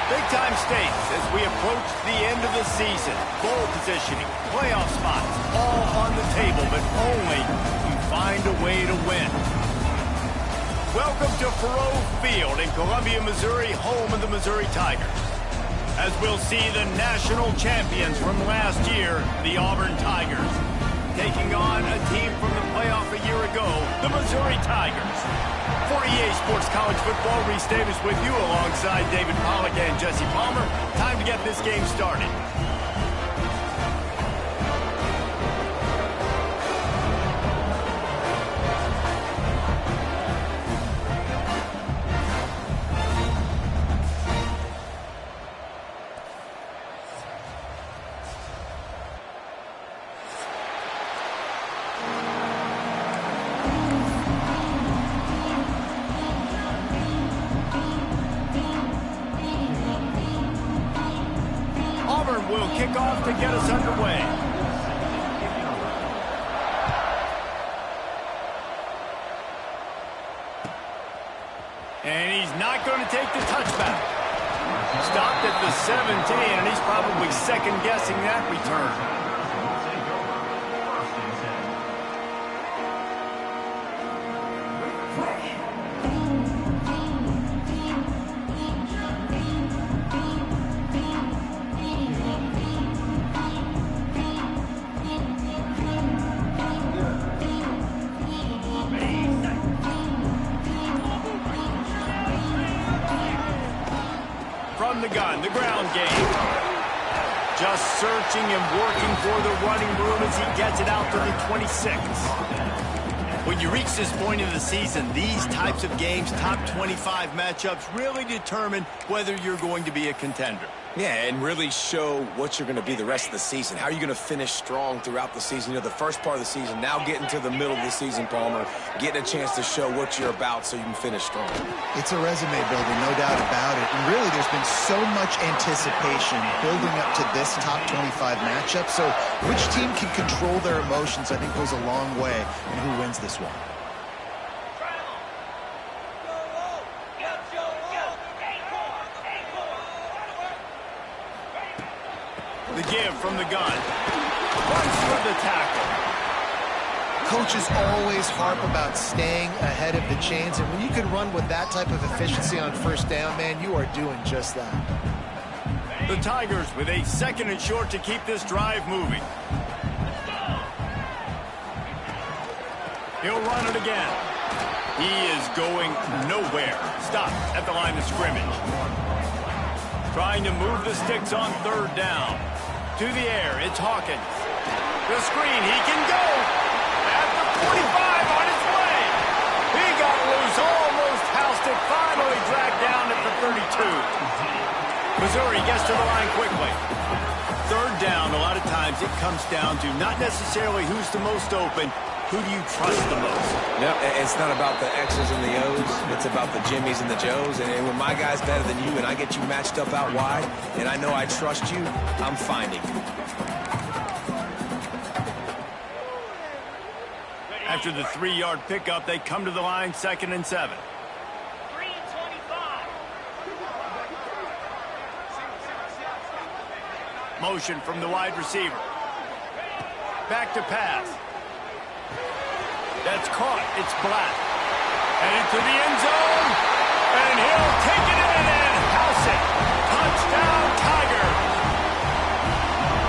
Big-time stakes as we approach the end of the season. Bowl positioning, playoff spots, all on the table, but only if you find a way to win. Welcome to Faurot Field in Columbia, Missouri, home of the Missouri Tigers. As we'll see the national champions from last year, the Auburn Tigers, taking on a team from the playoff a year ago, the Missouri Tigers. For EA Sports College Football, Reese Davis with you alongside David Pollack and Jesse Palmer. Time to get this game started. Will kick off to get us underway. And he's not going to take the touchback. Stopped at the 17, and he's probably second-guessing that return. From the gun, the ground game. Just searching and working for the running room as he gets it out to the 26. When you reach this point in the season, these types of games, top 25 matchups, really determine whether you're going to be a contender. Yeah, and really show what you're going to be the rest of the season. How are you going to finish strong throughout the season? You know, the first part of the season, now getting to the middle of the season, Palmer, getting a chance to show what you're about so you can finish strong. It's a resume builder, no doubt about it. And really, there's been so much anticipation building up to this top 25 matchup. So which team can control their emotions, I think, goes a long way in who wins this one. The give from the gun. Runs for the tackle. Coaches always harp about staying ahead of the chains, and when you can run with that type of efficiency on first down, man, you are doing just that. The Tigers with a second and short to keep this drive moving. He'll run it again. He is going nowhere. Stopped at the line of scrimmage. Trying to move the sticks on third down. To the air, it's Hawkins. The screen, he can go. At the 45 on his way. He got loose, almost housed it, finally dragged down at the 32. Missouri gets to the line quickly. Third down, a lot of times it comes down to not necessarily who's the most open, who do you trust the most? No, it's not about the X's and the O's. It's about the Jimmies and the Joes. And when my guy's better than you and I get you matched up out wide, and I know I trust you, I'm finding you. After the 3-yard pickup, they come to the line, 2nd and 7. 3-25. Motion from the wide receiver. Back to pass. That's caught. It's Black. Headed to the end zone. And he'll take it in and house it. Touchdown, Tiger.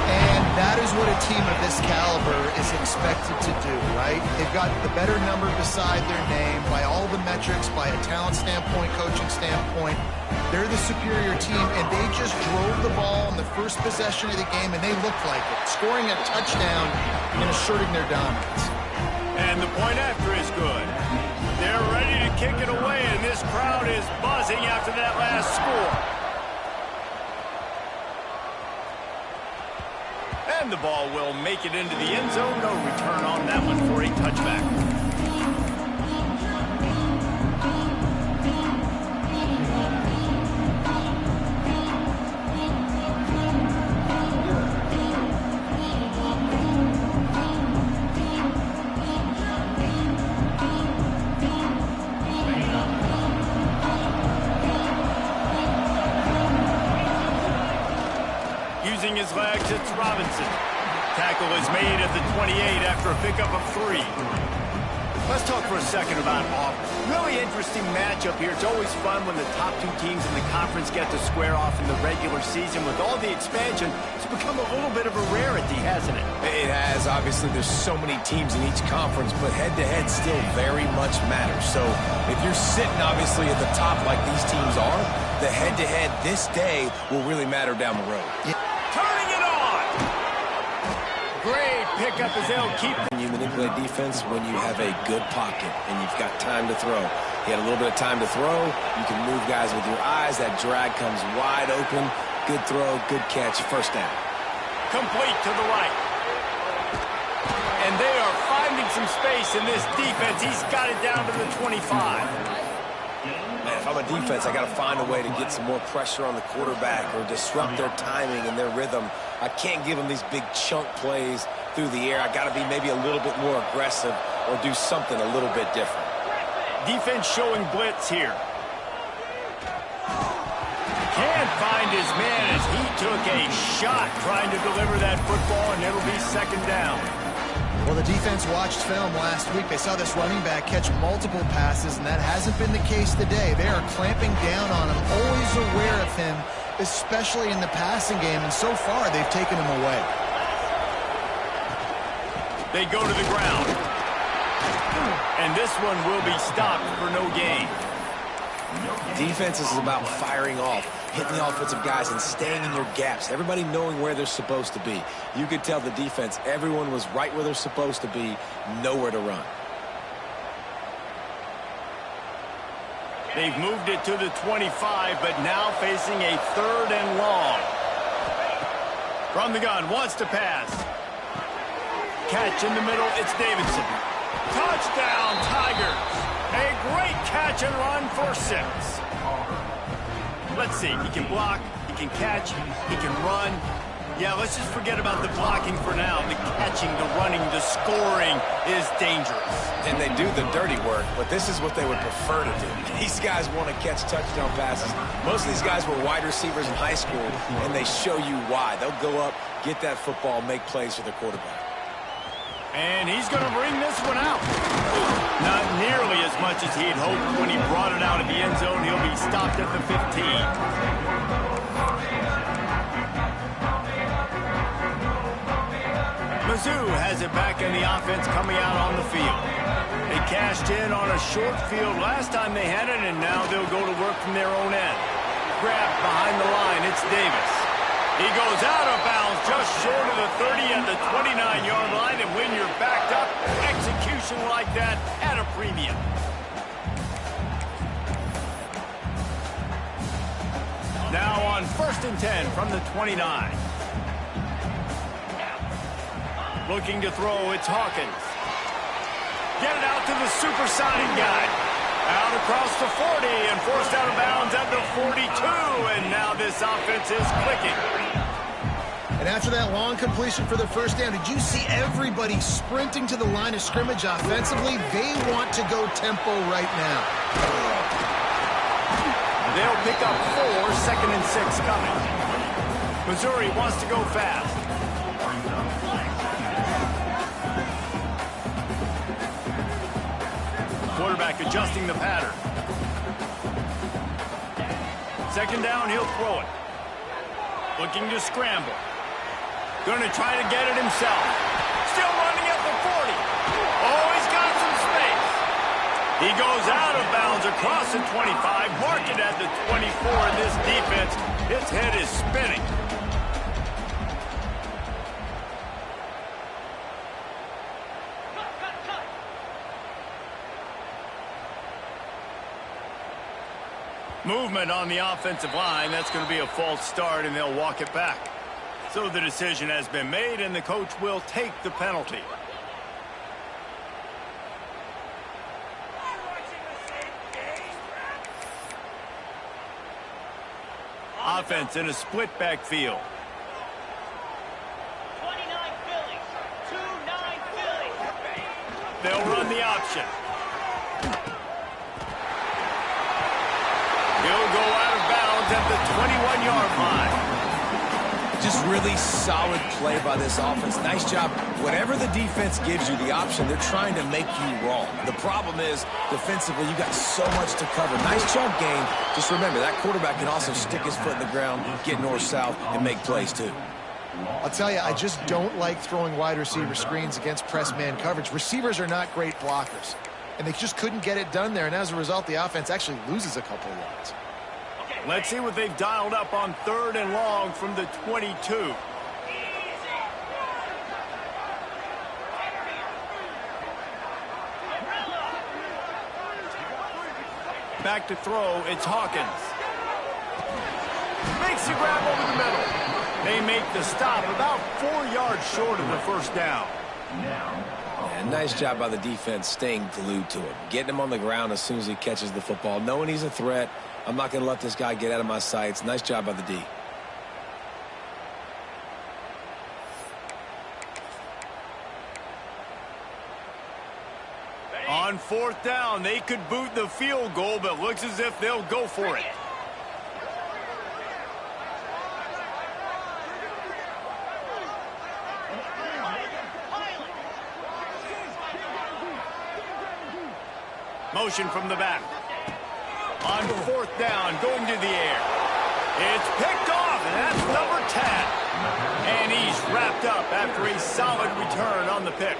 And that is what a team of this caliber is expected to do, right? They've got the better number beside their name by all the metrics, by a talent standpoint, coaching standpoint. They're the superior team, and they just drove the ball in the first possession of the game, and they looked like it, scoring a touchdown and asserting their dominance. And the point after is good. They're ready to kick it away, and this crowd is buzzing after that last score. And the ball will make it into the end zone. No return on that one for a touchback. his legs, it's Robinson. Tackle is made at the 28 after a pickup of 3. Let's talk for a second about Auburn. Really interesting matchup here. It's always fun when the top 2 teams in the conference get to square off in the regular season. With all the expansion, it's become a little bit of a rarity, hasn't it? It has. Obviously, there's so many teams in each conference, but head-to-head still very much matters. So if you're sitting, obviously, at the top like these teams are, the head-to-head this day will really matter down the road. Yeah. Turning it on! Great pickup as they'll keep. You manipulate defense when you have a good pocket and you've got time to throw. He had a little bit of time to throw. You can move guys with your eyes. That drag comes wide open. Good throw, good catch, first down. Complete to the right. And they are finding some space in this defense. He's got it down to the 25. Man, if I'm a defense, I got to find a way to get some more pressure on the quarterback or disrupt their timing and their rhythm. I can't give them these big chunk plays through the air. I got to be maybe a little bit more aggressive or do something a little bit different. Defense showing blitz here. Can't find his man as he took a shot trying to deliver that football, and it'll be second down. Well, the defense watched film last week. They saw this running back catch multiple passes, and that hasn't been the case today. They are clamping down on him, always aware of him, especially in the passing game, and so far they've taken him away. They go to the ground. And this one will be stopped for no gain. Defense is about firing off, hitting the offensive guys and staying in your gaps. Everybody knowing where they're supposed to be. You could tell the defense, everyone was right where they're supposed to be, nowhere to run. They've moved it to the 25, but now facing a 3rd and long. From the gun, wants to pass. Catch in the middle, it's Davidson. Touchdown, Tigers. A great catch and run for 6. Let's see, he can block, he can catch, he can run. Yeah, let's just forget about the blocking for now. The catching, the running, the scoring is dangerous. And they do the dirty work, but this is what they would prefer to do. These guys want to catch touchdown passes. Most of these guys were wide receivers in high school, and they show you why. They'll go up, get that football, make plays for the quarterback. And he's going to bring this one out. Not nearly as much as he'd hoped when he brought it out of the end zone. He'll be stopped at the 15. Mizzou has it back in the offense coming out on the field. They cashed in on a short field last time they had it, and now they'll go to work from their own end. Grabbed behind the line, it's Davis. He goes out of bounds just short of the 30 at the 29-yard line, and when you're backed up, execution like that at a premium. Now on 1st and 10 from the 29. Looking to throw, it's Hawkins. Get it out to the supersonic guy. Out across the 40 and forced out of bounds at the 42, and now this offense is clicking. And after that long completion for the first down, did you see everybody sprinting to the line of scrimmage offensively? They want to go tempo right now. They'll pick up 4, 2nd and 6 coming. Missouri wants to go fast. Quarterback adjusting the pattern. 2nd down, he'll throw it. Looking to scramble. Going to try to get it himself. Still running at the 40. Oh, he's got some space. He goes out of bounds across the 25, mark it at the 24 in this defense. His head is spinning. Movement on the offensive line. That's going to be a false start, and they'll walk it back. So the decision has been made, and the coach will take the penalty. Offense in a split backfield. 29 Phillies, 2-9 Phillies. They'll run the option. He'll go out of bounds at the 21-yard line. Just really solid play by this offense. Nice job. Whatever the defense gives you the option, they're trying to make you wrong. The problem is, defensively, you got so much to cover. Nice chunk game. Just remember, that quarterback can also stick his foot in the ground, get north-south, and make plays too. I'll tell you, I just don't like throwing wide receiver screens against press man coverage. Receivers are not great blockers, and they just couldn't get it done there, and as a result, the offense actually loses a couple of yards. Let's see what they've dialed up on 3rd and long from the 22. Back to throw, it's Hawkins. Makes the grab over the middle. They make the stop about 4 yards short of the first down. And nice job by the defense staying glued to him. Getting him on the ground as soon as he catches the football. Knowing he's a threat, I'm not going to let this guy get out of my sights. Nice job by the D. On 4th down, they could boot the field goal, but looks as if they'll go for it. Motion from the back. On 4th down, going to the air. It's picked off, and that's number 10. And he's wrapped up after a solid return on the pick.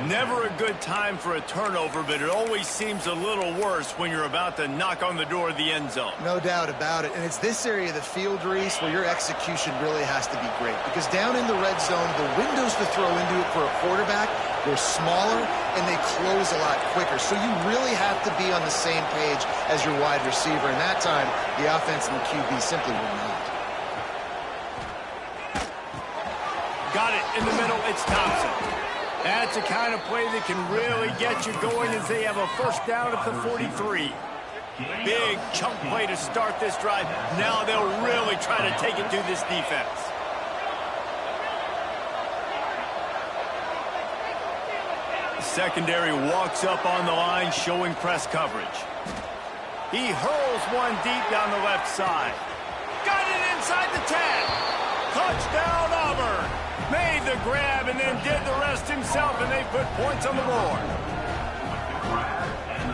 Never a good time for a turnover, but it always seems a little worse when you're about to knock on the door of the end zone. No doubt about it. And it's this area of the field, Reese, where your execution really has to be great. Because down in the red zone, the windows to throw into it for a quarterback, they're smaller and they close a lot quicker. So you really have to be on the same page as your wide receiver. And that time, the offense and the QB simply were not. Got it in the middle. It's Thompson. That's the kind of play that can really get you going as they have a first down at the 43. Big chunk play to start this drive. Now they'll really try to take it to this defense. The secondary walks up on the line, showing press coverage. He hurls one deep down the left side. Got it inside the 10. Touchdown, Auburn. Made the grab and then did the rest himself, and they put points on the board.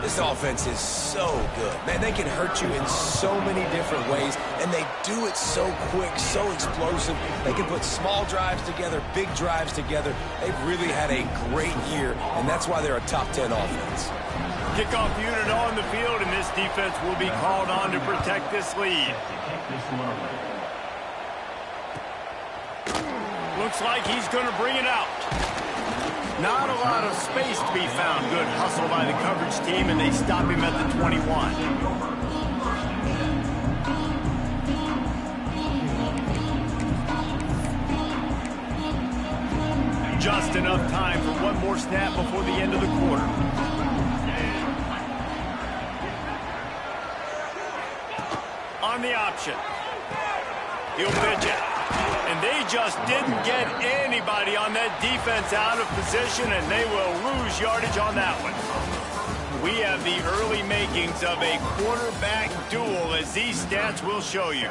This offense is so good. Man, they can hurt you in so many different ways, and they do it so quick, so explosive. They can put small drives together, big drives together. They've really had a great year, and that's why they're a top 10 offense. Kickoff unit on the field, and this defense will be called on to protect this lead. Looks like he's going to bring it out. Not a lot of space to be found. Good hustle by the coverage team, and they stop him at the 21. Just enough time for one more snap before the end of the quarter. On the option. He'll pitch it. And they just didn't get anybody on that defense out of position, and they will lose yardage on that one. We have the early makings of a quarterback duel, as these stats will show you.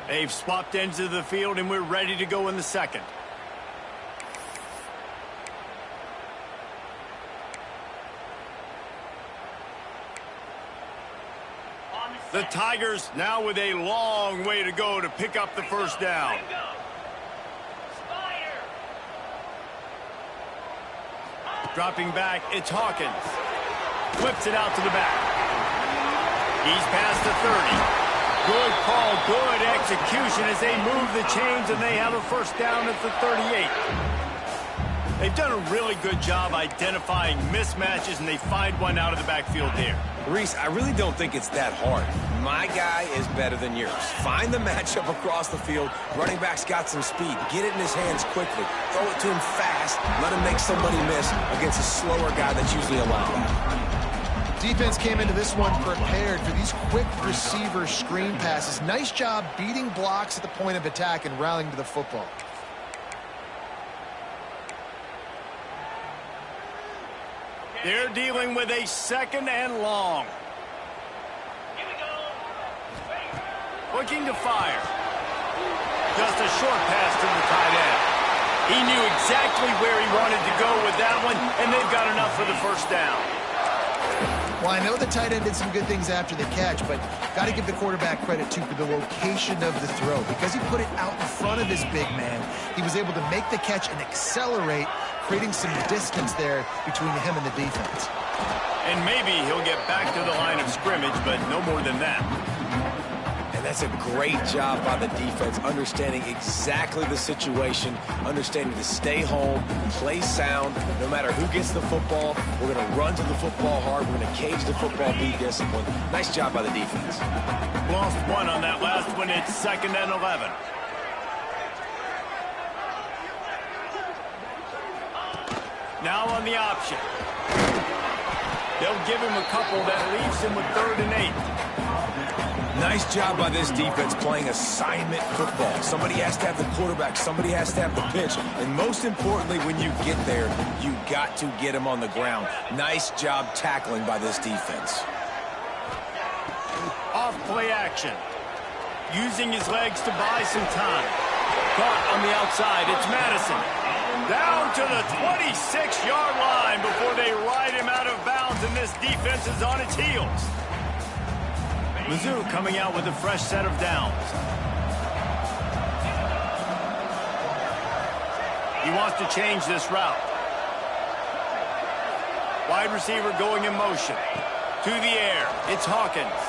They've swapped ends of the field, and we're ready to go in the second. The Tigers now with a long way to go to pick up the first down. Dropping back, it's Hawkins. Flips it out to the back. He's past the 30. Good call, good execution as they move the chains, and they have a first down at the 38. They've done a really good job identifying mismatches, and they find one out of the backfield there. Reese, I really don't think it's that hard. My guy is better than yours. Find the matchup across the field. Running back's got some speed. Get it in his hands quickly. Throw it to him fast. Let him make somebody miss against a slower guy that's usually allowed that. Defense came into this one prepared for these quick receiver screen passes. Nice job beating blocks at the point of attack and rallying to the football. They're dealing with a second and long. Looking to fire. Just a short pass to the tight end. He knew exactly where he wanted to go with that one, and they've got enough for the first down. Well, I know the tight end did some good things after the catch, but got to give the quarterback credit, too, for the location of the throw. Because he put it out in front of his big man, he was able to make the catch and accelerate, creating some distance there between him and the defense. And maybe he'll get back to the line of scrimmage, but no more than that. And that's a great job by the defense, understanding exactly the situation, understanding to stay home, play sound. No matter who gets the football, we're going to run to the football hard. We're going to cage the football, be disciplined. Nice job by the defense. Lost one on that last one. It's 2nd and 11. Now on the option. They'll give him a couple that leaves him with 3rd and 8. Nice job by this defense playing assignment football. Somebody has to have the quarterback. Somebody has to have the pitch. And most importantly, when you get there, you got to get him on the ground. Nice job tackling by this defense. Off play action. Using his legs to buy some time. Caught on the outside. It's Madison. Down to the 26-yard line before they ride him out of bounds, and this defense is on its heels. Mizzou coming out with a fresh set of downs. He wants to change this route. Wide receiver going in motion. To the air. It's Hawkins.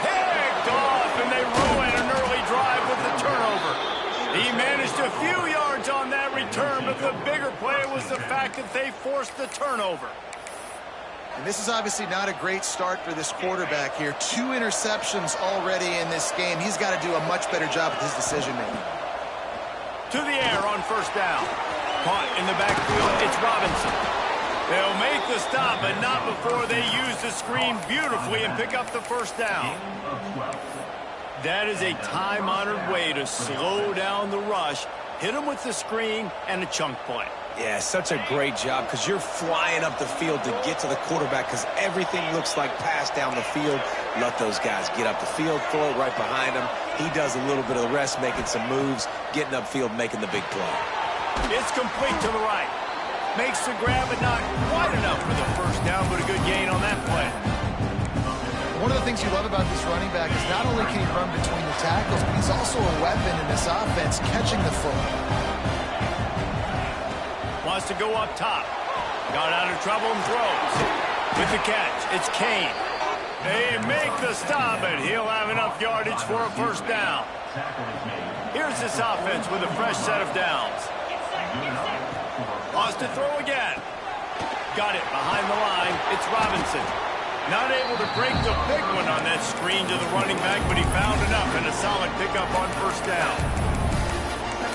Picked off, and they ruin an early drive with the turnover. He managed a few yards on that return, but the bigger play was the fact that they forced the turnover. And this is obviously not a great start for this quarterback here. 2 interceptions already in this game. He's got to do a much better job with his decision-making. To the air on 1st down. Caught in the backfield, it's Robinson. They'll make the stop, but not before they use the screen beautifully and pick up the 1st down. That is a time-honored way to slow down the rush, hit him with the screen, and a chunk play. Yeah, such a great job because you're flying up the field to get to the quarterback because everything looks like pass down the field. Let those guys get up the field, throw it right behind him. He does a little bit of the rest, making some moves, getting upfield, making the big play. It's complete to the right. Makes the grab, but not quite enough for the 1st down, but a good gain on that play. One of the things you love about this running back is not only can he run between the tackles, but he's also a weapon in this offense, catching the football. Wants to go up top. Got out of trouble and throws. With the catch, it's Kane. They make the stop, and he'll have enough yardage for a 1st down. Here's this offense with a fresh set of downs. Wants to throw again. Got it behind the line. It's Robinson. Not able to break the big one on that screen to the running back, but he found enough and a solid pickup on 1st down.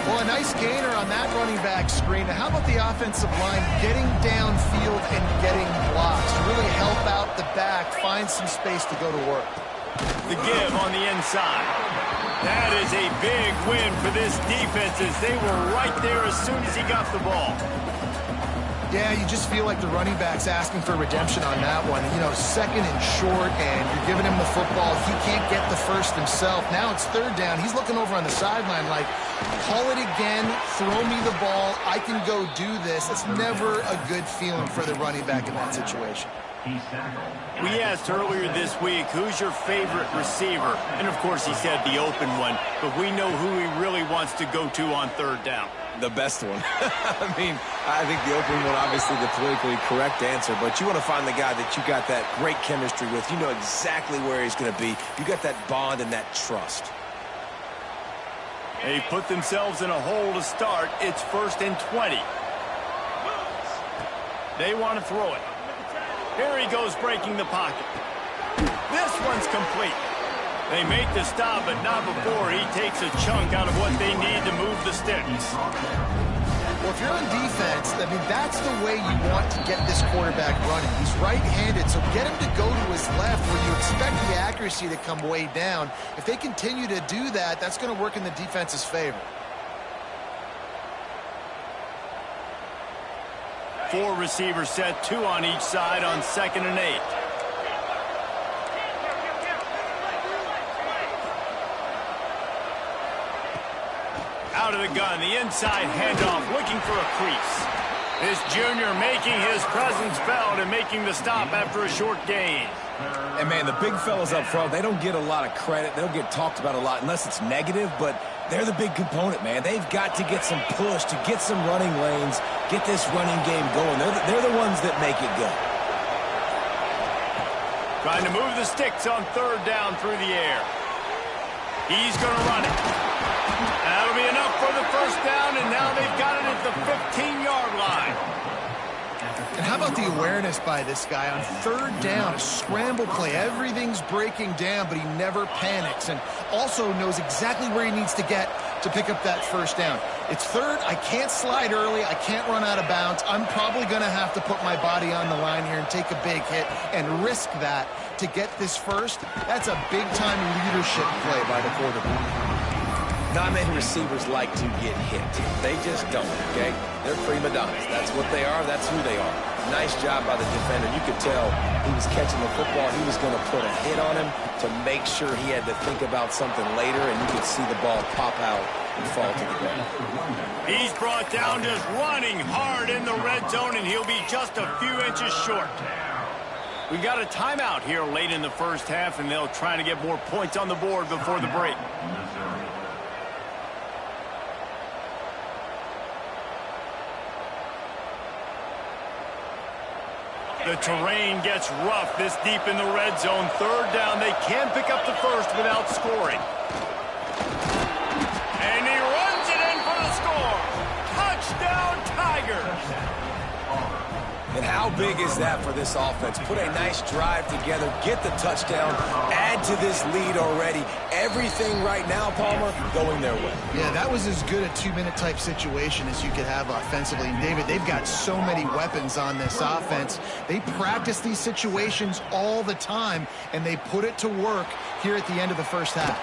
Well, a nice gainer on that running back screen. Now, how about the offensive line getting downfield and getting blocks to really help out the back, find some space to go to work? The give on the inside. That is a big win for this defense as they were right there as soon as he got the ball. Yeah, you just feel like the running back's asking for redemption on that one. You know, 2nd and short, and you're giving him the football. He can't get the 1st himself. Now it's 3rd down. He's looking over on the sideline like, call it again, throw me the ball, I can go do this. It's never a good feeling for the running back in that situation. We asked earlier this week, who's your favorite receiver? And, of course, he said the open one, but we know who he really wants to go to on 3rd down. The best one. I mean, I think the open one, obviously the politically correct answer, but you want to find the guy that you got that great chemistry with. You know exactly where he's going to be. You got that bond and that trust. They put themselves in a hole to start. It's 1st and 20. They want to throw it. Here he goes breaking the pocket. This one's complete. They make the stop, but not before he takes a chunk out of what they need to move the sticks. Well, if you're on defense, I mean, that's the way you want to get this quarterback running. He's right-handed, so get him to go to his left where you expect the accuracy to come way down. If they continue to do that, that's going to work in the defense's favor. 4 receivers set, 2 on each side on 2nd and 8. out of the gun. The inside handoff, looking for a crease. This junior making his presence felt and making the stop after a short gain. And, man, the big fellas up front, they don't get a lot of credit. They'll get talked about a lot unless it's negative, but they're the big component, man. They've got to get some push, to get some running lanes, get this running game going. They're the ones that make it go. Trying to move the sticks on third down through the air. He's going to run it. That'll be enough for the first down, and now they've got it at the 15-yard line. And how about the awareness by this guy on third down, a scramble play. Everything's breaking down, but he never panics and also knows exactly where he needs to get to pick up that first down. It's third. I can't slide early. I can't run out of bounds. I'm probably going to have to put my body on the line here and take a big hit and risk that to get this first. That's a big-time leadership play by the quarterback. Not many receivers like to get hit. They just don't, okay? They're prima donnas. That's what they are. That's who they are. Nice job by the defender. You could tell he was catching the football. He was going to put a hit on him to make sure he had to think about something later, and you could see the ball pop out and fall to the ground. He's brought down just running hard in the red zone, and he'll be just a few inches short. We got a timeout here late in the first half, and they'll try to get more points on the board before the break. The terrain gets rough this deep in the red zone. Third down, they can pick up the first without scoring. And he runs it in for the score. Touchdown, Tigers. And how big is that for this offense? Put a nice drive together, get the touchdown, add to this lead already. Everything right now, Palmer, going their way. Yeah, that was as good a two-minute type situation as you could have offensively. And, David, they've got so many weapons on this offense. They practice these situations all the time, and they put it to work here at the end of the first half.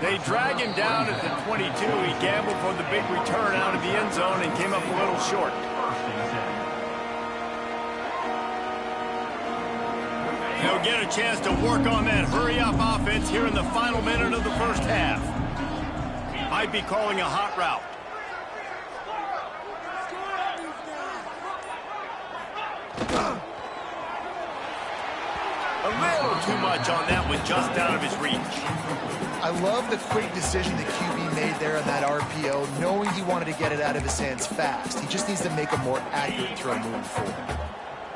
They drag him down at the 22. He gambled for the big return out of the end zone and came up a little short. They'll get a chance to work on that hurry-up offense here in the final minute of the first half. Might be calling a hot route. A little too much on that one, just out of his reach. I love the quick decision the QB made there on that RPO, knowing he wanted to get it out of his hands fast. He just needs to make a more accurate throw moving forward.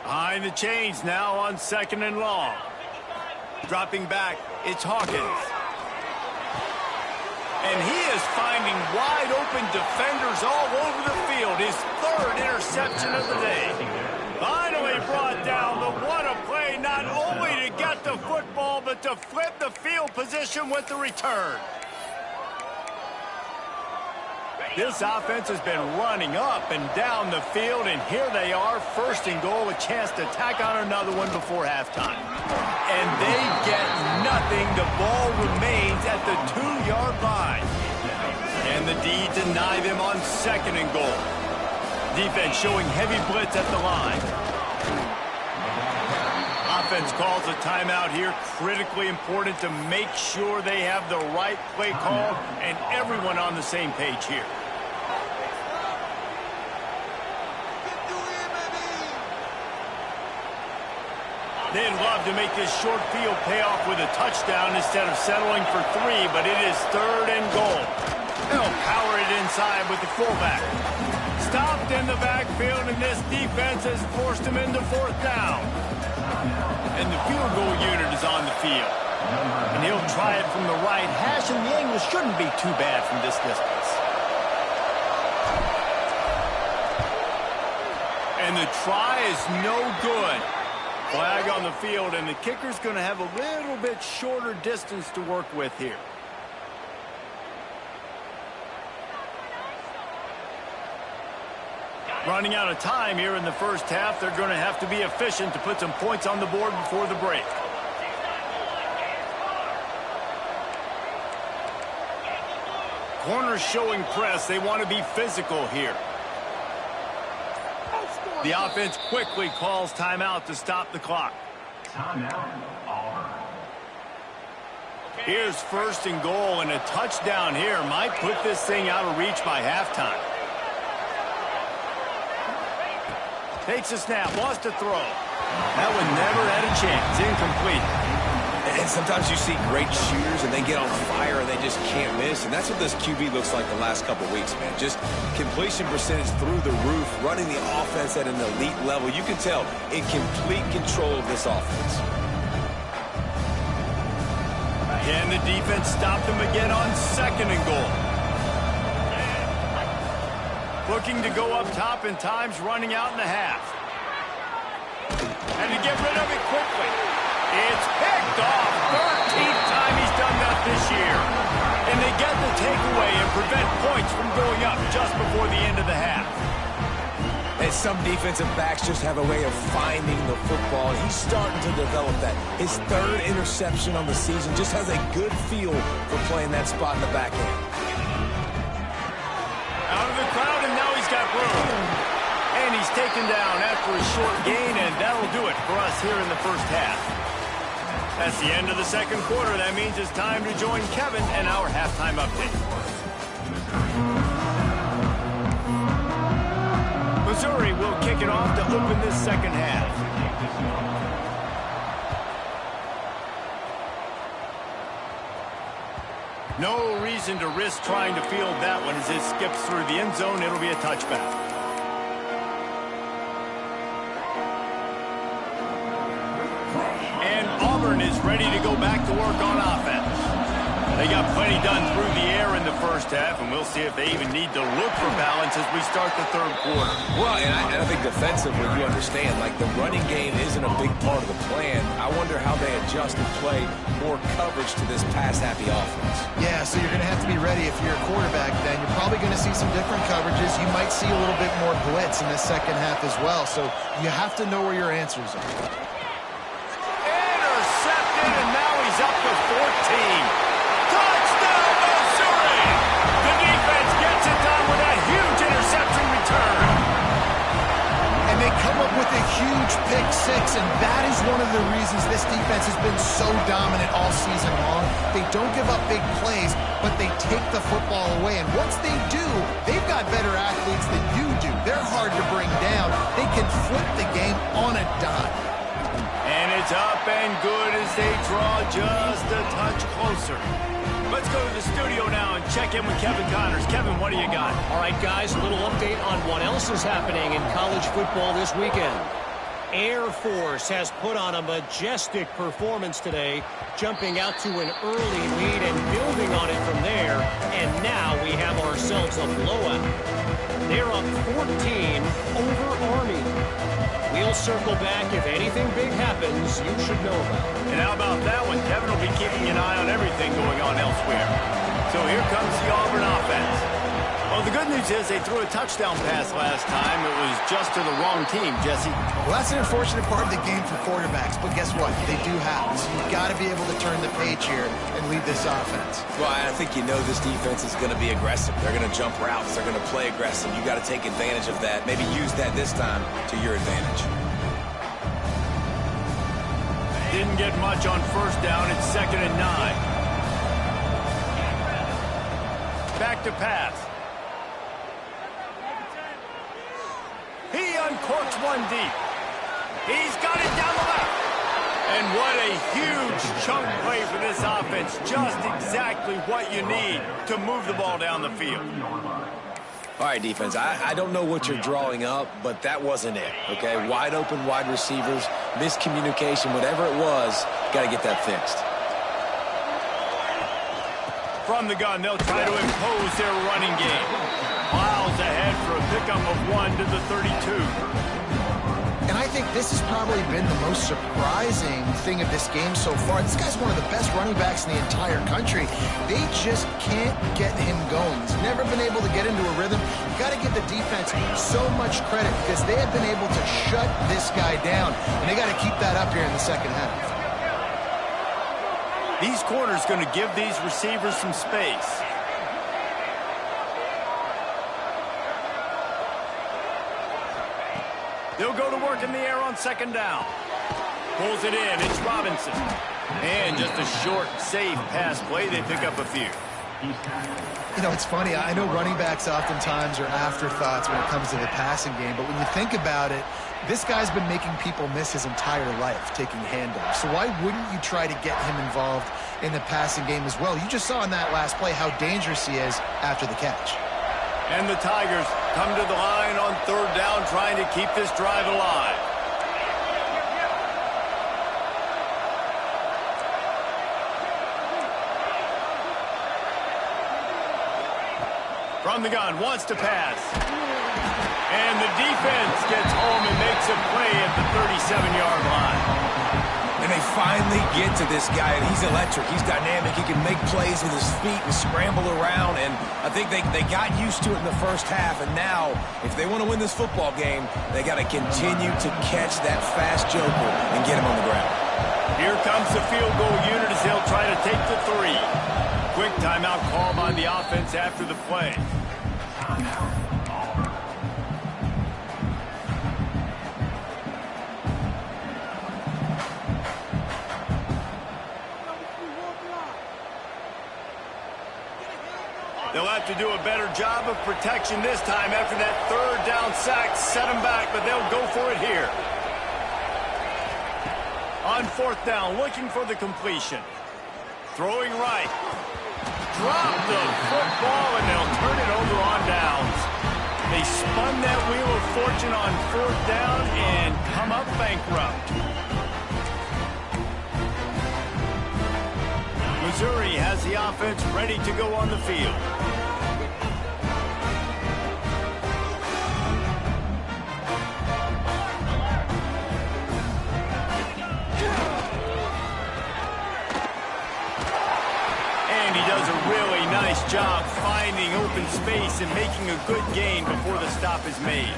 Behind the chains now on second and long. Dropping back, it's Hawkins. And he is finding wide open defenders all over the field. His third interception of the day. Finally brought down, but what a play, not only to get the football, but to flip the field position with the return. This offense has been running up and down the field, and here they are, first and goal, a chance to tack on another one before halftime. And they get nothing. The ball remains at the 2-yard line. And the D deny them on second and goal. Defense showing heavy blitz at the line. Offense calls a timeout here. Critically important to make sure they have the right play call and everyone on the same page here. They'd love to make this short field pay off with a touchdown instead of settling for 3, but it is third and goal. They'll power it inside with the fullback. Stopped in the backfield, and this defense has forced him into fourth down. And the field goal unit is on the field. And he'll try it from the right hash, and the angle shouldn't be too bad from this distance. And the try is no good. Flag on the field, and the kicker's going to have a little bit shorter distance to work with here. Running out of time here in the first half. They're going to have to be efficient to put some points on the board before the break. Corners showing press. They want to be physical here. The offense quickly calls timeout to stop the clock. Timeout, Auburn. Here's first and goal, and a touchdown here might put this thing out of reach by halftime. Takes a snap, wants to throw. That one never had a chance. Incomplete. And sometimes you see great shooters and they get on fire and they just can't miss. And that's what this QB looks like the last couple weeks, man. Just completion percentage through the roof, running the offense at an elite level. You can tell in complete control of this offense. Can the defense stop them again on second and goal? Looking to go up top in times, running out in the half. And to get rid of it quickly. It's picked off. 13th time he's done that this year. And they get the takeaway and prevent points from going up just before the end of the half. And some defensive backs just have a way of finding the football. He's starting to develop that. His third interception on the season just has a good feel for playing that spot in the back end. Out of the crowd, and now he's got room. And he's taken down after a short gain, and that'll do it for us here in the first half. That's the end of the second quarter. That means it's time to join Kevin and our halftime update. Missouri will kick it off to open this second half. No reason to risk trying to field that one as it skips through the end zone. It'll be a touchback. And Auburn is ready to go back to work on offense. They got plenty done through the air in the first half, and we'll see if they even need to look for balance as we start the third quarter. Well, and I think defensively, you understand, like the running game isn't a big part of the plan. I wonder how they adjust and play more coverage to this pass-happy offense. Yeah, so you're going to have to be ready if you're a quarterback then. You're probably going to see some different coverages. You might see a little bit more blitz in the second half as well, so you have to know where your answers are. Intercepted, and now he's up to 14. Touchdown, Missouri! The defense gets it done with a huge interception return. And they come up with a huge pick six, and that is one of the reasons this defense has been so dominant all season long. They don't give up big plays, but they take the football away. And once they do, they've got better athletes than you do. They're hard to bring down. They can flip the game on a dime. And it's up and good as they draw just a touch closer. Let's go to the studio now and check in with Kevin Connors. Kevin, what do you got? All right, guys, a little update on what else is happening in college football this weekend. Air Force has put on a majestic performance today, jumping out to an early lead and building on it from there. And now we have ourselves a blowout. They're up 14 over Army. We'll circle back. If anything big happens, you should know about it. And how about that one? Kevin will be keeping an eye on everything going on elsewhere. So here comes the Auburn offense. Well, the good news is they threw a touchdown pass last time. It was just to the wrong team, Jesse. Well, that's an unfortunate part of the game for quarterbacks, but guess what? They do happen. So you've got to be able to turn the page here and lead this offense. Well, I think you know this defense is going to be aggressive. They're going to jump routes. They're going to play aggressive. You got to take advantage of that. Maybe use that this time to your advantage. Didn't get much on first down. It's 2nd and 9. Back to pass. He uncorks one deep. He's got it down the left. And what a huge chunk play for this offense. Just exactly what you need to move the ball down the field. All right, defense, I don't know what you're drawing up, but that wasn't it, okay? Wide open wide receivers, miscommunication, whatever it was, got to get that fixed. From the gun, they'll try to impose their running game. Miles ahead for a pickup of 1 to the 32. And I think this has probably been the most surprising thing of this game so far. This guy's one of the best running backs in the entire country. They just can't get him going. He's never been able to get into a rhythm. You've got to give the defense so much credit because they have been able to shut this guy down. And they got to keep that up here in the second half. These corners going to give these receivers some space. They'll go to work in the air on 2nd down. Pulls it in. It's Robinson. And just a short, safe pass play. They pick up a few. You know, it's funny. I know running backs oftentimes are afterthoughts when it comes to the passing game, but when you think about it, this guy's been making people miss his entire life taking handoffs. So why wouldn't you try to get him involved in the passing game as well? You just saw in that last play how dangerous he is after the catch. And the Tigers come to the line on third down, trying to keep this drive alive. From the gun, wants to pass. And the defense gets home and makes a play at the 37-yard line. And they finally get to this guy, and he's electric. He's dynamic. He can make plays with his feet and scramble around, and I think they got used to it in the first half, and now, if they want to win this football game, they got to continue to catch that fast joker and get him on the ground. Here comes the field goal unit as they'll try to take the 3. Quick timeout call by the offense after the play. They'll have to do a better job of protection this time after that third down sack. Set them back, but they'll go for it here. On fourth down, looking for the completion. Throwing right. Drop the football, and they'll turn it over on downs. They spun that wheel of fortune on fourth down and come up bankrupt. Missouri has the offense ready to go on the field. And he does a really nice job finding open space and making a good gain before the stop is made.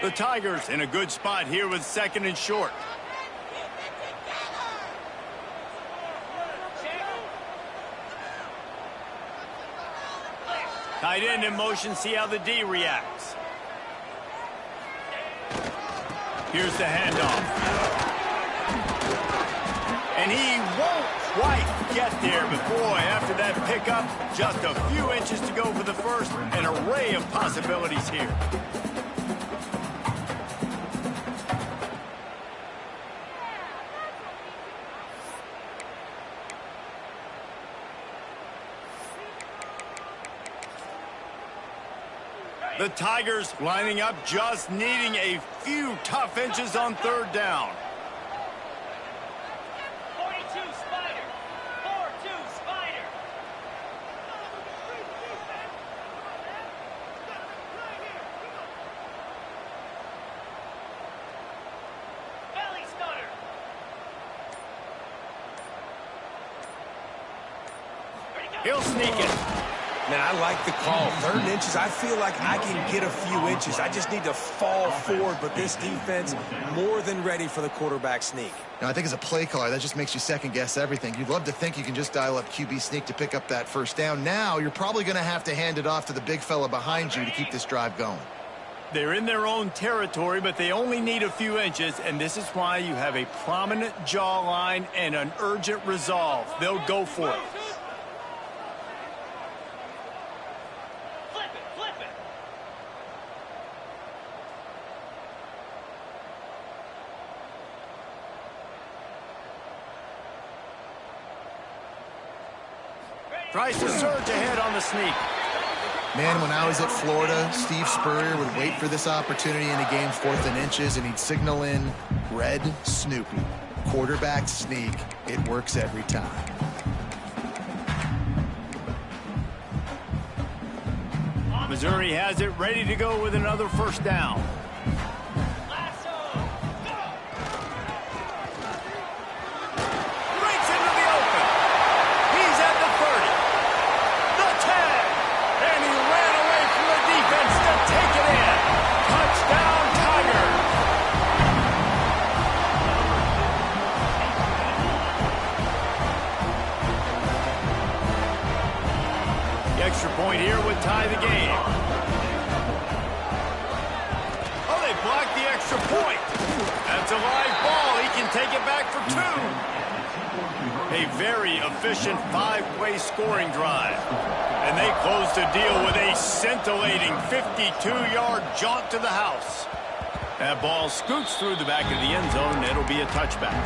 The Tigers in a good spot here with second and short. Tight end in motion, see how the D reacts. Here's the handoff. And he won't quite get there, but boy, after that pickup, just a few inches to go for the first. An array of possibilities here. The Tigers lining up, just needing a few tough inches on third down. 42 Spider. 4-2 Spider. Belly stunner. He'll sneak it. Man, I like the call. Third inches, I feel like I can get a few inches. I just need to fall forward, but this defense more than ready for the quarterback sneak. Now, I think as a play caller, that just makes you second-guess everything. You'd love to think you can just dial up QB sneak to pick up that first down. Now, you're probably going to have to hand it off to the big fella behind you to keep this drive going. They're in their own territory, but they only need a few inches, and this is why you have a prominent jawline and an urgent resolve. They'll go for it. Tries to surge ahead on the sneak. Man, when I was at Florida, Steve Spurrier would wait for this opportunity in a game 4th and inches, and he'd signal in red Snoopy. Quarterback sneak. It works every time. Missouri has it ready to go with another first down. Extra point here would tie the game. Oh, they block a very efficient 5-play scoring drive. And they close the deal with a scintillating 52-yard jaunt to the house. That ball scoots through the back of the end zone. It'll be a touchback.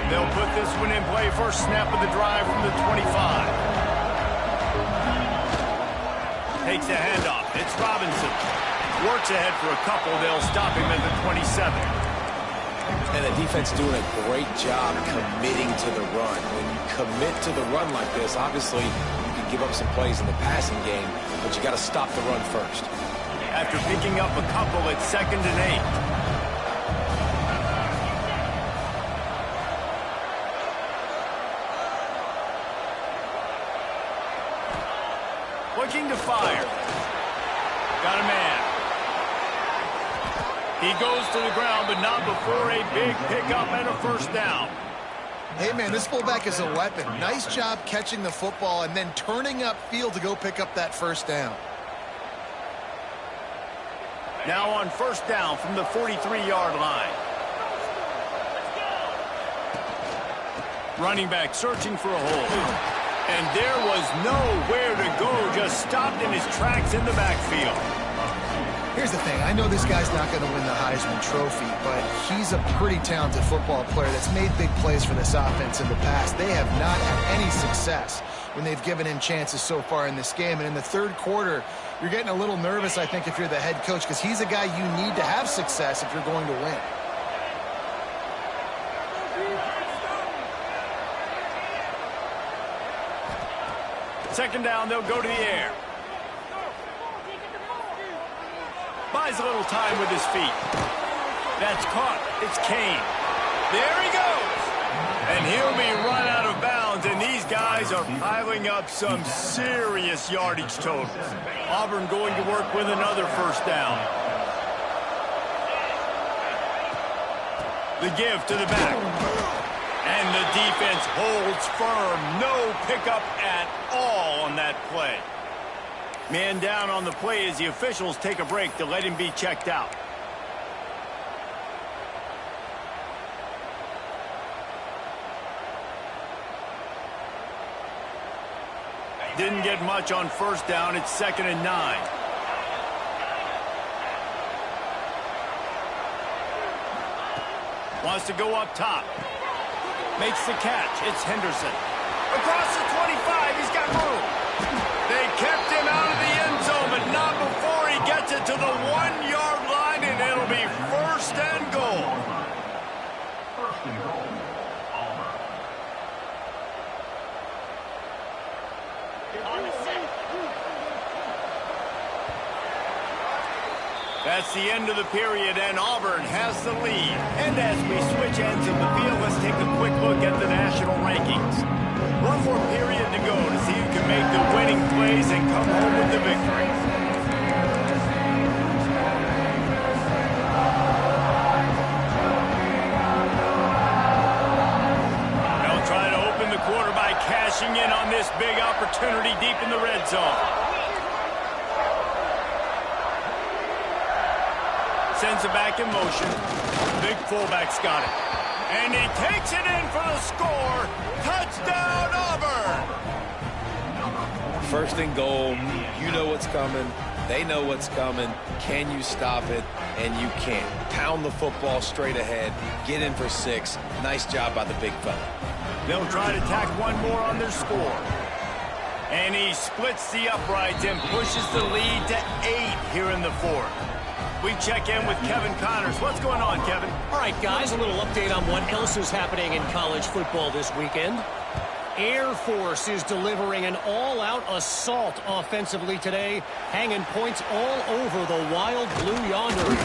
They'll put this one in play. First snap of the drive from the 25. Takes the handoff. It's Robinson. Works ahead for a couple. They'll stop him at the 27. And the defense doing a great job committing to the run. When you commit to the run like this, obviously you can give up some plays in the passing game, but you got to stop the run first. After picking up a couple, it's 2nd and 8. Looking to fire. Got a man. He goes to the ground, but not before a big pickup and a first down. Hey, man, this fullback is a weapon. Nice job catching the football and then turning upfield to go pick up that first down. Now on first down from the 43-yard line. Running back searching for a hole. And there was nowhere to go, just stopped in his tracks in the backfield. Here's the thing. I know this guy's not going to win the Heisman Trophy, but he's a pretty talented football player that's made big plays for this offense in the past. They have not had any success when they've given him chances so far in this game. And in the third quarter, you're getting a little nervous, I think, if you're the head coach, because he's a guy you need to have success if you're going to win. Second down, they'll go to the air. Buys a little time with his feet. That's caught. It's Kane. There he goes. And he'll be run out of bounds, and these guys are piling up some serious yardage totals. Auburn going to work with another first down. The give to the back. And the defense holds firm. No pickup at all on that play. Man down on the play as the officials take a break to let him be checked out. Didn't get much on first down. It's 2nd and 9. Wants to go up top. Makes the catch. It's Henderson. Across the 25, he's got room. They kept him out of the end zone, but not before he gets it to the 1-yard line, and it'll be 1st and goal. First and goal, Auburn. On the set. That's the end of the period, and Auburn has the lead. And as we switch ends of the field, let's take a quick look at the national rankings. One more period to go to see who can make the winning plays and come home with the victory. They'll try to open the quarter by cashing in on this big opportunity deep in the red zone. Sends it back in motion. Big fullback's got it. And he takes it in for the score. Touchdown, Auburn! 1st and goal. You know what's coming. They know what's coming. Can you stop it? And you can't. Pound the football straight ahead. Get in for 6. Nice job by the big fella. They'll try to tack one more on their score. And he splits the uprights and pushes the lead to 8 here in the 4th. We check in with Kevin Connors. What's going on, Kevin? All right, guys, a little update on what else is happening in college football this weekend. Air Force is delivering an all-out assault offensively today, hanging points all over the Wild Blue Yonder.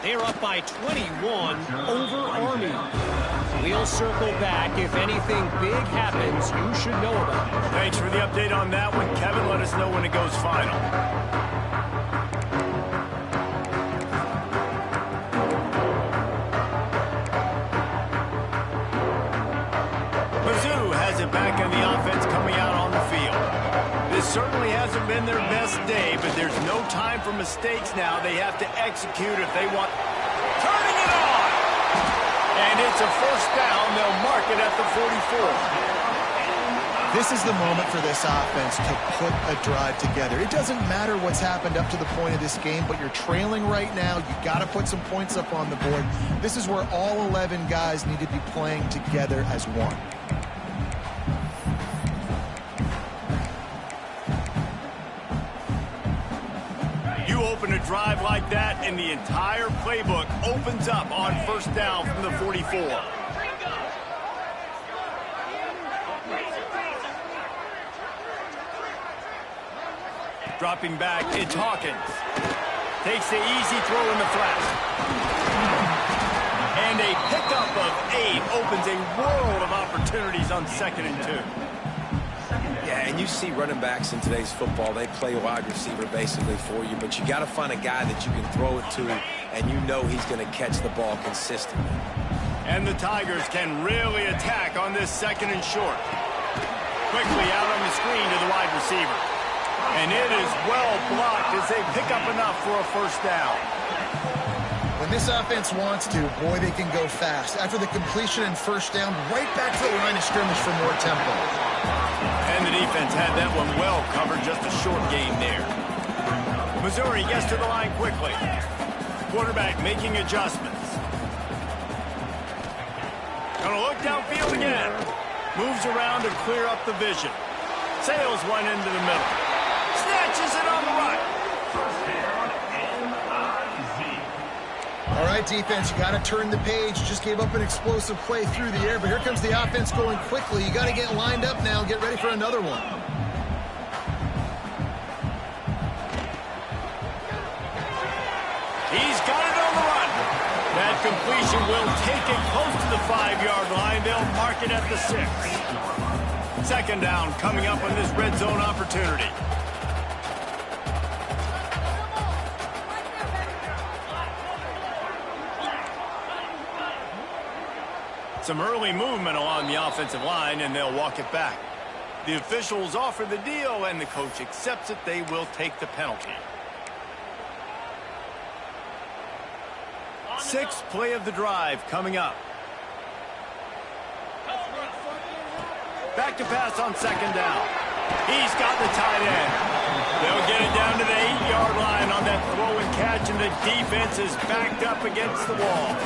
They're up by 21 over Army. We'll circle back. If anything big happens, you should know about it. Thanks for the update on that one, Kevin. Let us know when it goes final. Mizzou has it back in the offense coming out on the field. This certainly hasn't been their best day, but there's no time for mistakes now. They have to execute if they want... Turning it on! And it's a first down. They'll mark it at the 44. This is the moment for this offense to put a drive together. It doesn't matter what's happened up to the point of this game, but you're trailing right now. You got to put some points up on the board. This is where all 11 guys need to be playing together as one. You open a drive like that, and the entire playbook opens up on first down from the 44. Dropping back, it's Hawkins. Takes the easy throw in the flat. And a pickup of 8 opens a world of opportunities on 2nd and 2. Yeah, and you see running backs in today's football, they play wide receiver basically for you, but you got to find a guy that you can throw it to, and you know he's going to catch the ball consistently. And the Tigers can really attack on this 2nd and short. Quickly out on the screen to the wide receiver. And it is well blocked as they pick up enough for a first down. When this offense wants to, boy, they can go fast. After the completion and first down, right back to the line of scrimmage for more tempo. And the defense had that one well covered, just a short gain there. Missouri gets to the line quickly. Quarterback making adjustments. Gonna look downfield again. Moves around to clear up the vision. Sails one into the middle. Snatches it on the right. All right, defense, you got to turn the page. Just gave up an explosive play through the air, but here comes the offense going quickly. You got to get lined up now and get ready for another one. He's got it on the run. That completion will take it close to the 5-yard line. They'll mark it at the 6. 2nd down coming up on this red zone opportunity. Some early movement along the offensive line, and they'll walk it back. The officials offer the deal, and the coach accepts it. They will take the penalty. 6th play of the drive coming up. Back to pass on 2nd down. He's got the tight end. They'll get it down to the 8-yard line on that throw and catch, and the defense is backed up against the wall.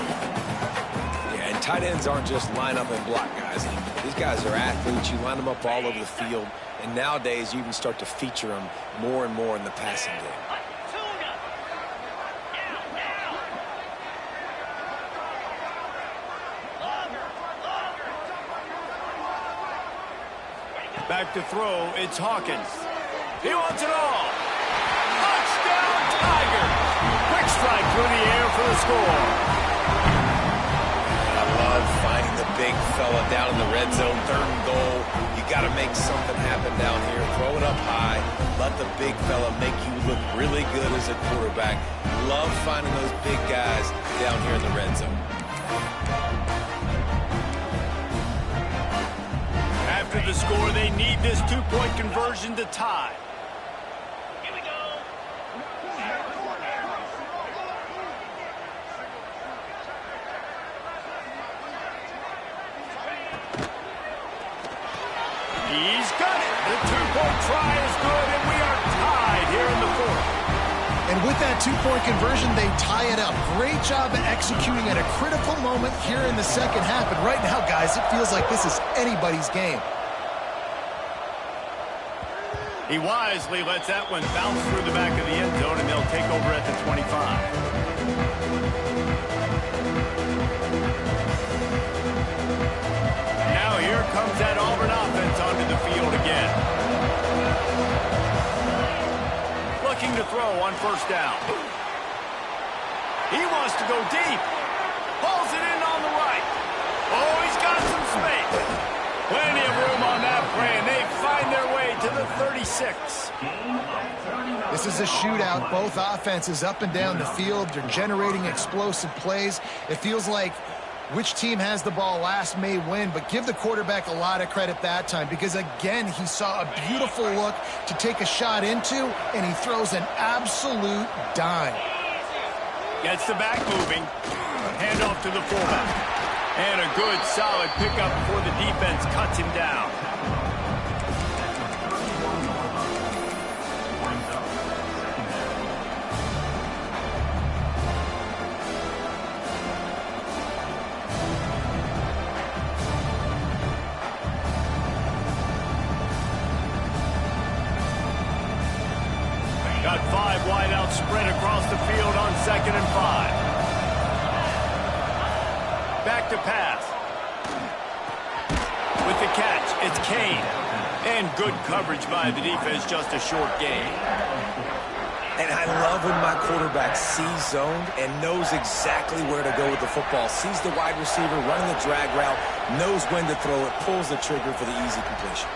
And tight ends aren't just line up and block guys anymore. These guys are athletes. You line them up all over the field. And nowadays, you can start to feature them more and more in the passing game. Back to throw, it's Hawkins. He wants it all. Touchdown, Tigers! Quick strike through the air for the score. Finding the big fella down in the red zone, 3rd and goal. You got to make something happen down here. Throw it up high. Let the big fella make you look really good as a quarterback. Love finding those big guys down here in the red zone. After the score, they need this 2-point conversion to tie. Here we go. He's got it. The 2-point try is good, and we are tied here in the 4th. And with that 2-point conversion, they tie it up. Great job of executing at a critical moment here in the 2nd half. And right now, guys, it feels like this is anybody's game. He wisely lets that one bounce through the back of the end zone, and they'll take over at the 25. Now here comes that Auburn offense onto the field again. Looking to throw on first down. He wants to go deep. Pulls it in on the right. Oh, he's got some space. Plenty of room on that play, and they find their way to the 36. This is a shootout. Both offenses up and down the field. They're generating explosive plays. It feels like Which team has the ball last may win, but give the quarterback a lot of credit that time because, again, he saw a beautiful look to take a shot into, and he throws an absolute dime. Gets the back moving. Handoff to the fullback. And a good, solid pickup before the defense cuts him down. Got 5 wide out spread across the field on 2nd and 5. Back to pass. With the catch, it's Kane. And good coverage by the defense, just a short gain. And I love when my quarterback sees zoned and knows exactly where to go with the football. Sees the wide receiver running the drag route, knows when to throw it, pulls the trigger for the easy completion.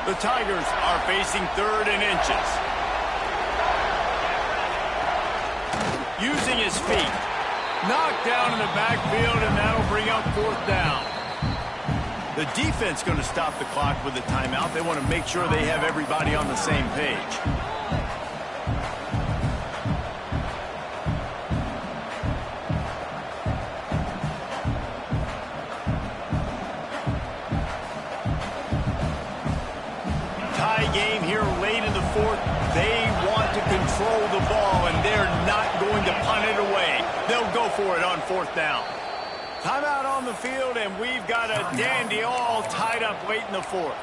The Tigers are facing 3rd and inches. Using his feet. Knocked down in the backfield, and that'll bring up 4th down. The defense going to stop the clock with a timeout. They want to make sure they have everybody on the same page. Game here late in the 4th. They want to control the ball, and they're not going to punt it away. They'll go for it on 4th down. Timeout on the field, and we've got a dandy all tied up late in the 4th.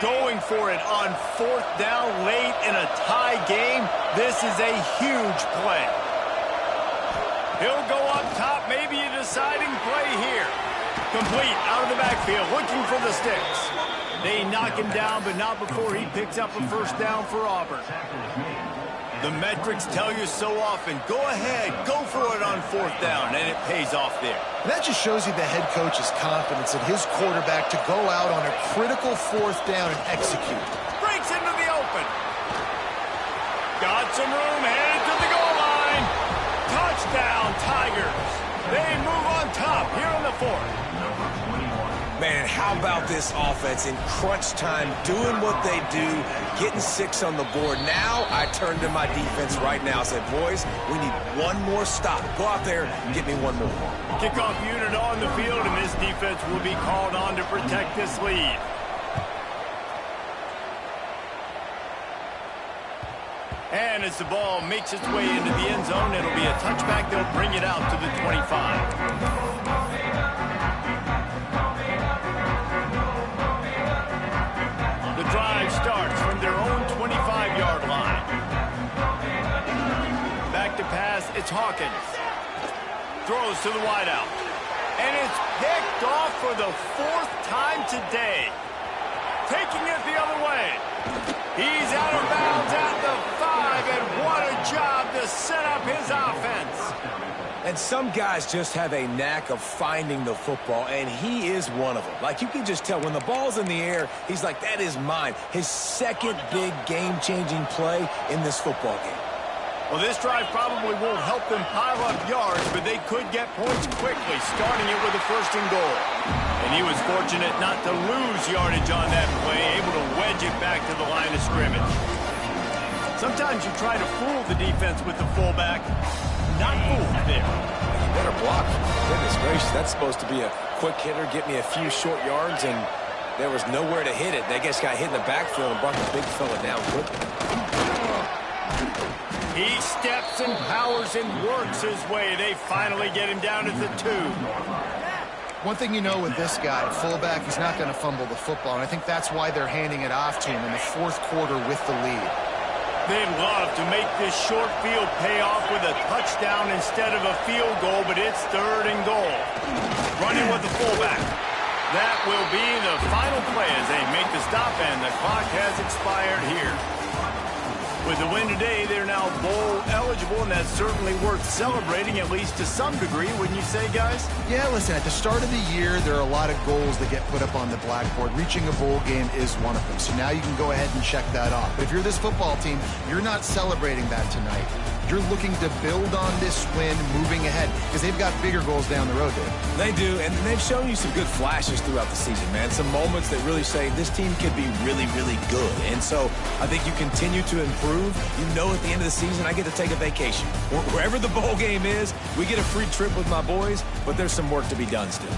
Going for it on 4th down late in a tie game. This is a huge play. He'll go up top, maybe a deciding play here. Complete out of the backfield, looking for the sticks. They knock him down, but not before he picks up a 1st down for Auburn. The metrics tell you so often, go ahead, go for it on 4th down, and it pays off there. And that just shows you the head coach's confidence in his quarterback to go out on a critical 4th down and execute. Breaks into the open. Got some room, headed to the goal line. Touchdown, Tigers. They move on top here in the 4th. Man, how about this offense in crunch time, doing what they do, getting 6 on the board. Now I turn to my defense right now and said, boys, we need one more stop. Go out there and get me one more. Kickoff unit on the field, and this defense will be called on to protect this lead. And as the ball makes its way into the end zone, it'll be a touchback. They'll bring it out to the 25. The drive starts from their own 25-yard line. Back to pass, it's Hawkins. Throws to the wideout. And it's picked off for the 4th time today. Taking it the other way. He's out of bounds at the 5, and what a job to set up his offense. And some guys just have a knack of finding the football, and he is one of them. Like, you can just tell when the ball's in the air, he's like, that is mine. His 2nd big game-changing play in this football game. Well, this drive probably won't help them pile up yards, but they could get points quickly, starting it with a 1st and goal. And he was fortunate not to lose yardage on that play, able to wedge it back to the line of scrimmage. Sometimes you try to fool the defense with the fullback. Not fooled there. You better block. Goodness gracious, that's supposed to be a quick hitter, get me a few short yards, and there was nowhere to hit it. They just got hit in the backfield and brought the big fella down quickly. He steps and powers and works his way. They finally get him down at the 2. One thing you know with this guy, fullback, he's not going to fumble the football, and I think that's why they're handing it off to him in the 4th quarter with the lead. They'd love to make this short field pay off with a touchdown instead of a field goal, but it's 3rd and goal. Running with the fullback. That will be the final play as they make the stop, and the clock has expired here. With the win today, they're now bowl eligible, and that's certainly worth celebrating, at least to some degree, wouldn't you say, guys? Yeah, listen, at the start of the year, there are a lot of goals that get put up on the blackboard. Reaching a bowl game is one of them. So now you can go ahead and check that off. But if you're this football team, you're not celebrating that tonight. You're looking to build on this win moving ahead because they've got bigger goals down the road, Dave. They do, and they've shown you some good flashes throughout the season, man. Some moments that really say this team could be really, really good. And so I think you continue to improve. You know at the end of the season, I get to take a vacation. Wherever the bowl game is, we get a free trip with my boys, but there's some work to be done still.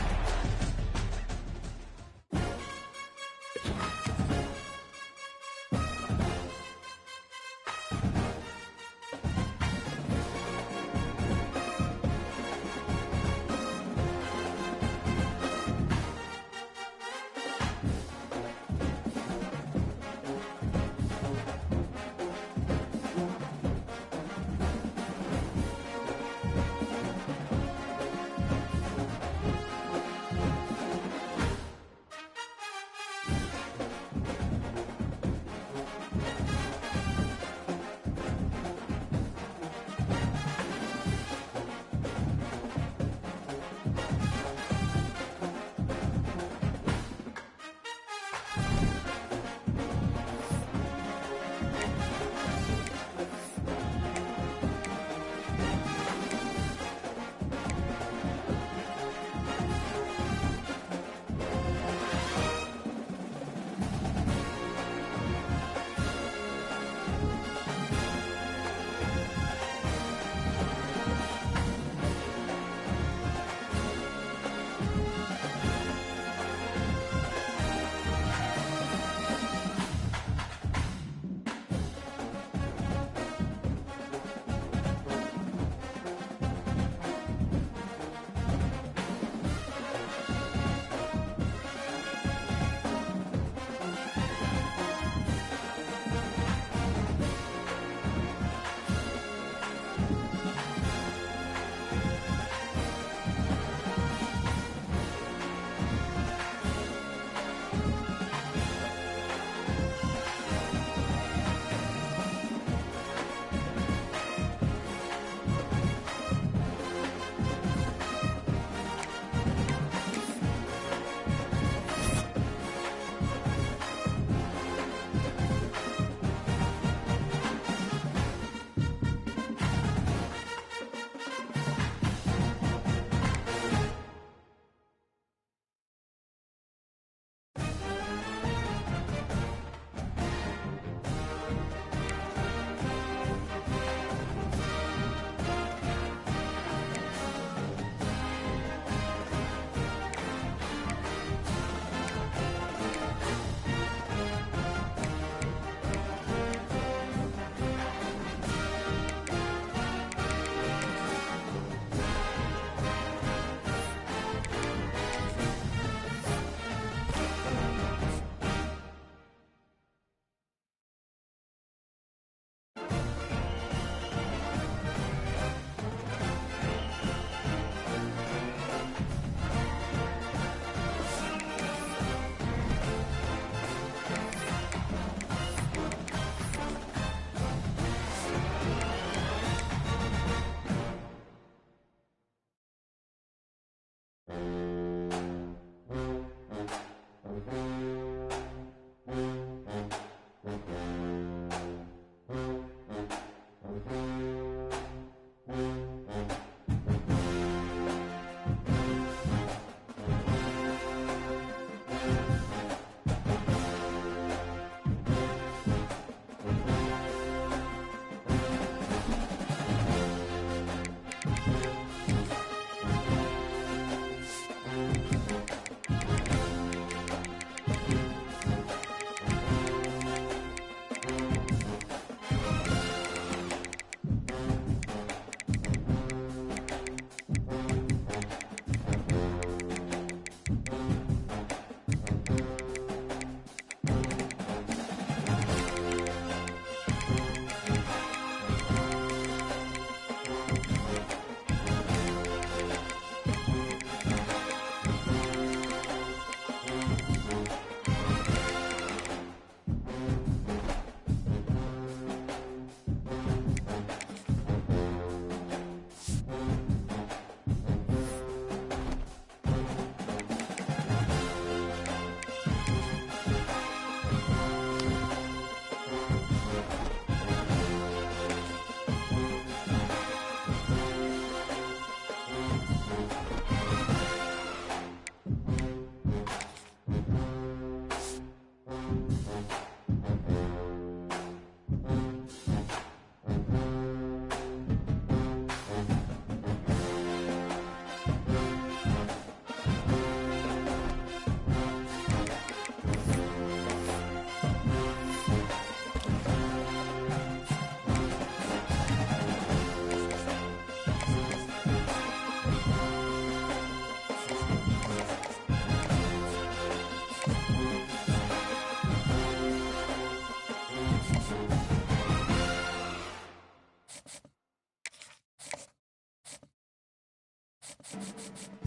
it.